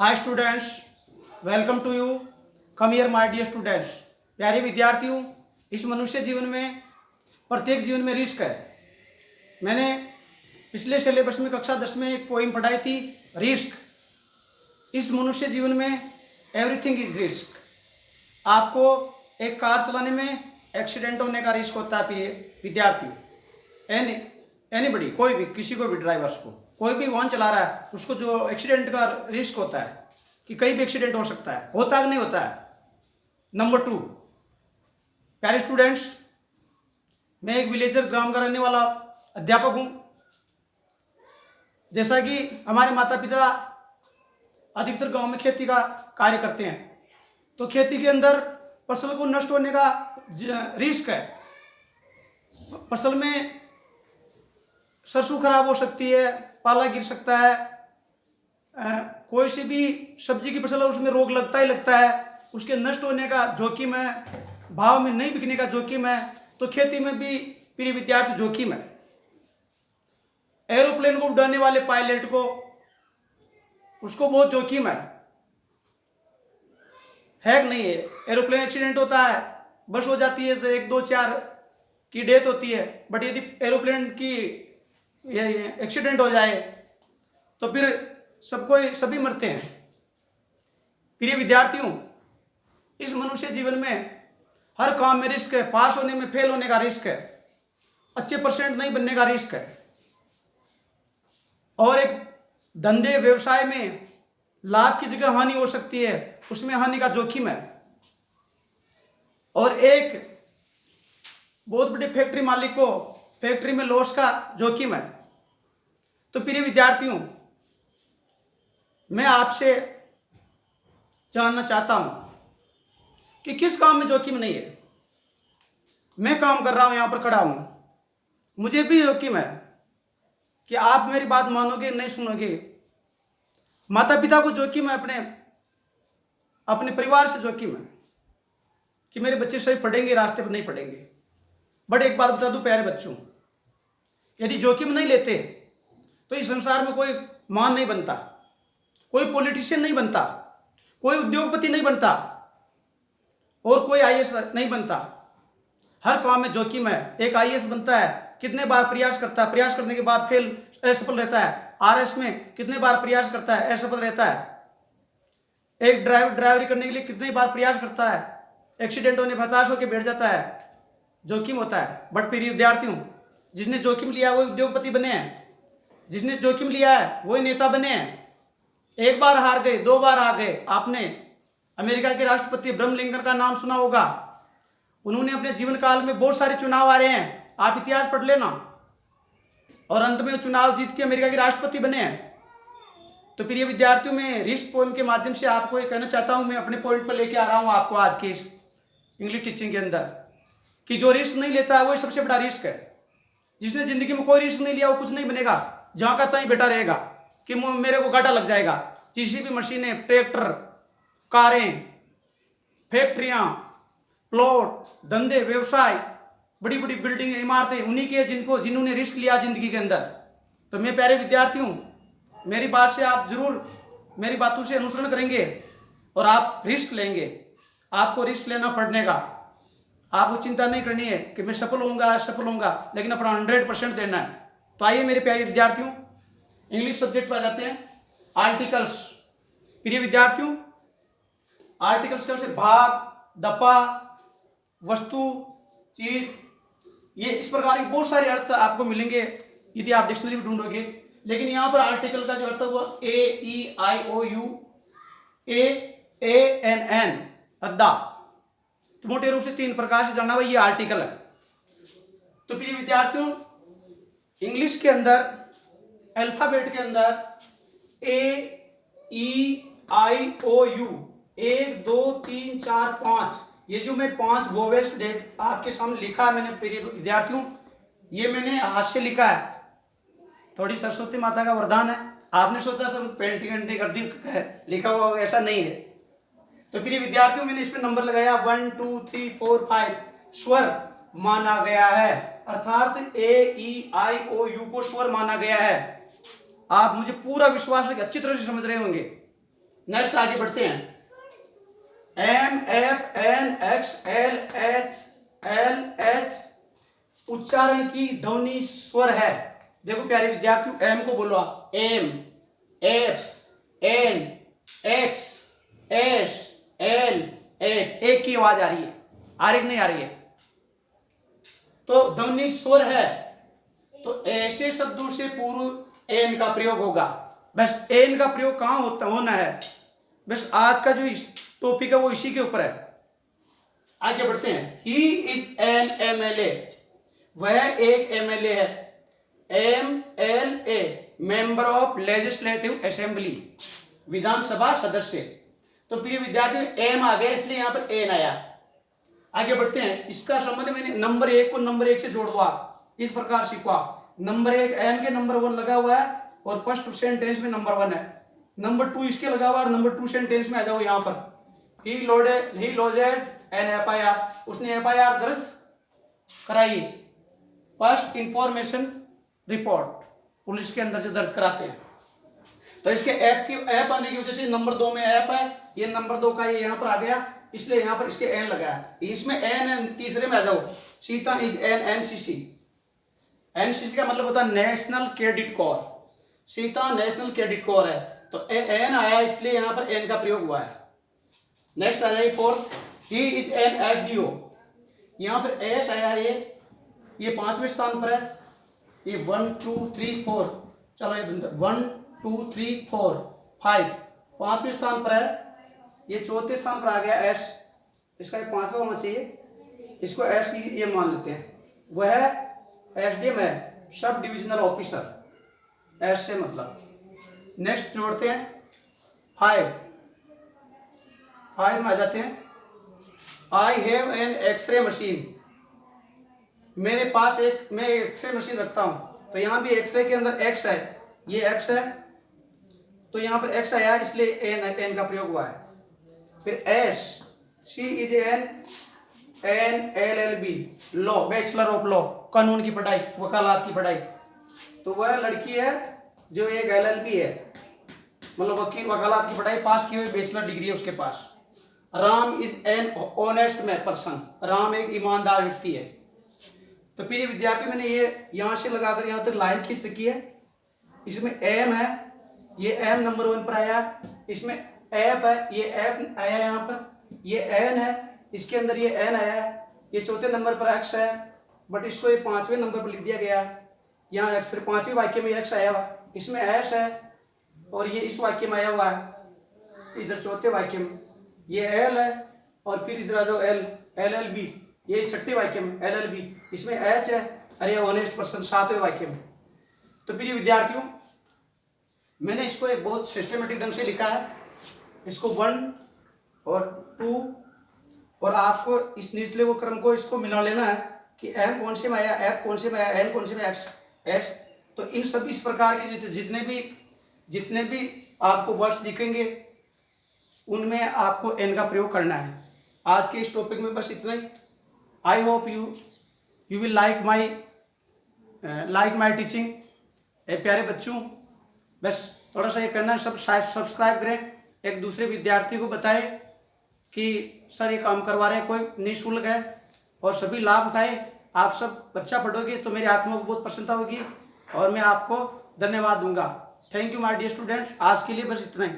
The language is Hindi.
Hi students, welcome to you. Come here my dear students. प्यारे विद्यार्थियों, इस मनुष्य जीवन में प्रत्येक जीवन में रिस्क है। मैंने पिछले सिलेबस में कक्षा 10 में एक पोइम पढ़ाई थी, रिस्क। इस मनुष्य जीवन में एवरीथिंग इज रिस्क। आपको एक कार चलाने में एक्सीडेंट होने का रिस्क होता है प्रिय विद्यार्थियों। एनीबडी, कोई भी, किसी को भी, ड्राइवर्स को, कोई भी वाहन चला रहा है उसको जो एक्सीडेंट का रिस्क होता है कि कहीं भी एक्सीडेंट हो सकता है, होता है कि नहीं होता है। नंबर 2, प्यारे स्टूडेंट्स, मैं एक विलेजर ग्राम का रहने वाला अध्यापक हूँ। जैसा कि हमारे माता पिता अधिकतर गांव में खेती का कार्य करते हैं, तो खेती के अंदर फसल को नष्ट होने का रिस्क है। फसल में सरसों खराब हो सकती है, पाला गिर सकता है, कोई सी भी सब्जी की फसल है उसमें रोग लगता ही लगता है, उसके नष्ट होने का जोखिम है, भाव में नहीं बिकने का जोखिम है। तो खेती में भी प्रिय विद्यार्थी जोखिम है। एरोप्लेन को उड़ाने वाले पायलट को, उसको बहुत जोखिम है कि नहीं है। एरोप्लेन एक्सीडेंट होता है, बस हो जाती है तो 1 2 4 की डेथ होती है, बट यदि एरोप्लेन की एक्सीडेंट हो जाए तो फिर सभी मरते हैं। प्रिय विद्यार्थियों, इस मनुष्य जीवन में हर काम में रिस्क है। पास होने में फेल होने का रिस्क है, अच्छे परसेंट नहीं बनने का रिस्क है, और एक धंधे व्यवसाय में लाभ की जगह हानि हो सकती है, उसमें हानि का जोखिम है। और एक बहुत बड़ी फैक्ट्री मालिक को फैक्ट्री में लॉस का जोखिम है। तो प्रिय विद्यार्थियों, मैं आपसे जानना चाहता हूं कि किस काम में जोखिम नहीं है। मैं काम कर रहा हूं, यहां पर खड़ा हूं, मुझे भी जोखिम है कि आप मेरी बात मानोगे नहीं सुनोगे। माता पिता को जोखिम है, अपने परिवार से जोखिम है कि मेरे बच्चे सही पढ़ेंगे, रास्ते पर नहीं पढ़ेंगे। बट एक बात बता दूं प्यारे बच्चों, यदि जोखिम नहीं लेते तो इस संसार में कोई महान नहीं बनता, कोई पॉलिटिशियन नहीं बनता, कोई उद्योगपति नहीं बनता, और कोई आईएएस नहीं बनता। हर काम में जोखिम है। एक आईएएस बनता है, कितने बार प्रयास करता है, प्रयास करने के बाद फेल, असफल रहता है। आरएस में कितने बार प्रयास करता है, असफल रहता है। एक ड्राइवरी करने के लिए कितने बार प्रयास करता है, एक्सीडेंट होने पर हताश होकर बैठ जाता है, जोखिम होता है। बट प्रिय विद्यार्थियों, जिसने जोखिम लिया वो उद्योगपति बने हैं, जिसने जोखिम लिया है वही नेता बने हैं। एक बार हार गए, 2 बार आ गए। आपने अमेरिका के राष्ट्रपति अब्राहम लिंकन का नाम सुना होगा। उन्होंने अपने जीवन काल में बहुत सारे चुनाव आ रहे हैं, आप इतिहास पढ़ लेना, और अंत में चुनाव जीत के अमेरिका के राष्ट्रपति बने हैं। तो प्रिय विद्यार्थियों, मैं रिस्क पोएम के माध्यम से आपको ये कहना चाहता हूं, मैं अपने पॉइंट पर लेके आ रहा हूं आपको आज के इस इंग्लिश टीचिंग के अंदर, कि जो रिस्क नहीं लेता है वही सबसे बड़ा रिस्क है। जिसने जिंदगी में कोई रिस्क नहीं लिया वो कुछ नहीं बनेगा, जहां का तहीं बैठा रहेगा कि मेरे को घाटा लग जाएगा। किसी भी मशीनें, ट्रैक्टर, कारें, फैक्ट्रियां, प्लॉट, धंधे, व्यवसाय, बड़ी बड़ी बिल्डिंग, इमारतें उन्हीं के जिन्होंने रिस्क लिया जिंदगी के अंदर। तो मैं प्यारे विद्यार्थियों, मेरी बात से आप जरूर मेरी बातों से अनुसरण करेंगे और आप रिस्क लेंगे। आपको रिस्क लेना पड़ने का, आपको चिंता नहीं करनी है कि मैं सफल होऊंगा असफल होऊंगा, लेकिन अपना 100% देना है। तो आइए मेरे प्यारे विद्यार्थियों, इंग्लिश सब्जेक्ट पर आ जाते हैं। आर्टिकल्स। प्रिय विद्यार्थियों, आर्टिकल्स के से भाग, दफा, वस्तु, चीज, ये इस प्रकार के बहुत सारे अर्थ आपको मिलेंगे यदि आप डिक्शनरी में ढूंढोगे। लेकिन यहां पर आर्टिकल का जो अर्थ हुआ AEIOU AANN, अद्दा, तो मोटे रूप से 3 प्रकार से जाना हुआ ये आर्टिकल है। तो प्रिय विद्यार्थियों, इंग्लिश के अंदर अल्फाबेट के अंदर AEIOU 1 2 3 4 5, ये जो मैं 5 वोवेल्स आपके सामने लिखा है मैंने प्रिय विद्यार्थियों, ये मैंने हाथ से लिखा है। थोड़ी सरस्वती माता का वरदान है। आपने सोचा सब पेंटिंग कर दी लिखा हुआ, ऐसा नहीं है। तो प्रिय विद्यार्थियों, मैंने इसमें नंबर लगाया 1 2 3 4 5, स्वर माना गया है, अर्थात AEIOU को स्वर माना गया है। आप मुझे पूरा विश्वास है कि अच्छी तरह से समझ रहे होंगे। नेक्स्ट आगे बढ़ते हैं। M F N X L H उच्चारण की ध्वनि स्वर है। देखो प्यारे विद्यार्थियों, एम को बोलो आप, M, F, N, X, S, L, H. एक की आवाज आ रही है, आ रही नहीं आ रही है? तो ध्वनि स्वर है, तो ऐसे शब्दों से पूर्व एन का प्रयोग होगा। बस एन का प्रयोग कहां होना है, बस आज का जो टॉपिक है वो इसी के ऊपर है। आगे बढ़ते हैं। ही इज एन MLA, वह एक MLA है। MLA member of legislative assembly, विधानसभा सदस्य। तो प्रिय विद्यार्थियों, एम आ गया इसलिए यहां पर एन आया। आगे बढ़ते हैं। इसका संबंध मैंने नंबर 1 को नंबर 1 से जोड़ दो आप, इस प्रकार सीखो। नंबर 1 एम के नंबर 1 लगा हुआ है और फर्स्ट सेंटेंस में नंबर 1 है। नंबर 2 इसके लगा हुआ है और नंबर 2 सेंटेंस में आ जाओ यहां पर। ही लॉजेड एन FIR, उसने FIR दर्ज कराई, फर्स्ट इंफॉर्मेशन रिपोर्ट, पुलिस के अंदर जो दर्ज कराते हैं। तो इसके ऐप आने की वजह से नंबर 2 में ऐप है, ये नंबर 2 का ये यहाँ पर आ गया, इसलिए यहाँ पर इसके एन लगा है। इसमें एन है, तीसरे में आ जाओ। Sita is an NCC। NCC का मतलब होता है national credit core. Sita national credit core है, तो एन आया इसलिए यहाँ पर एन का प्रयोग हुआ है। नेक्स्ट आ जाएगी 4, ही इज एन SDO। यहाँ पर एस आया, ये 5वें स्थान पर है। ये 1 2 3 4, चलो ये 1 2 3 4 5 5वें स्थान पर है। ये 4थे स्थान पर आ गया एस, इसका ये 5वां होना चाहिए, इसको एस की ये मान लेते हैं। वह SDM है, सब डिविजनल ऑफिसर, एस से मतलब। नेक्स्ट जोड़ते हैं 5 में आ जाते हैं। I have an x-ray machine, मेरे पास मैं एक्सरे मशीन रखता हूं। तो यहां भी एक्सरे के अंदर एक्स है, ये एक्स है, तो यहां पर एक्स आया इसलिए एन का प्रयोग हुआ है। फिर S, she is an LLB, law, bachelor of law, कानून की पढ़ाई, वकालत की पढ़ाई। तो वह लड़की है जो एक LLB है, मतलब वकालत की पढ़ाई पास की हुई, बैचलर डिग्री है उसके पास। Ram is an honest person, Ram एक ईमानदार व्यक्ति है। तो प्रिय विद्यार्थी, मैंने ये यहां से लगाकर यहां तक लाइन खींच रखी है। इसमें एम है, ये एम नंबर 1 पर आया। इसमें एफ है, ये एफ आया यहाँ पर। ये एन है, इसके अंदर ये एन आया है। ये 4थे नंबर पर एक्स है, बट इसको ये 5वें नंबर पर लिख दिया गया। यहाँ एक्स 5वें वाक्य में एक्स आया हुआ, इसमें एस है, और ये इस वाक्य में आया हुआ है। इधर 4थे वाक्य में ये एल है, और फिर इधर आ जाओ LLB, ये 6ठे वाक्य में LLB, इसमें एच है, अरे ऑनेस्ट पर्सन 7वें वाक्य में। तो प्रिय विद्यार्थियों, मैंने इसको एक बहुत सिस्टमेटिक ढंग से लिखा है। इसको 1 और 2, और आपको इस निचले वो क्रम को इसको मिला लेना है कि एम कौन से में आया, एफ कौन से में आया, एन कौन से में एक्स एस। तो इन सब इस प्रकार के जितने भी आपको वर्ड्स दिखेंगे उनमें आपको एन का प्रयोग करना है। आज के इस टॉपिक में बस इतना ही। I hope you will like my teaching. प्यारे बच्चों, बस थोड़ा सा ये करना है, सब सब्सक्राइब करें, एक दूसरे विद्यार्थी को बताएं कि सर ये काम करवा रहे हैं, कोई निःशुल्क है, और सभी लाभ उठाए। आप सब बच्चा पढ़ोगे तो मेरी आत्मा को बहुत प्रसन्नता होगी और मैं आपको धन्यवाद दूंगा। Thank you my dear students. आज के लिए बस इतना ही।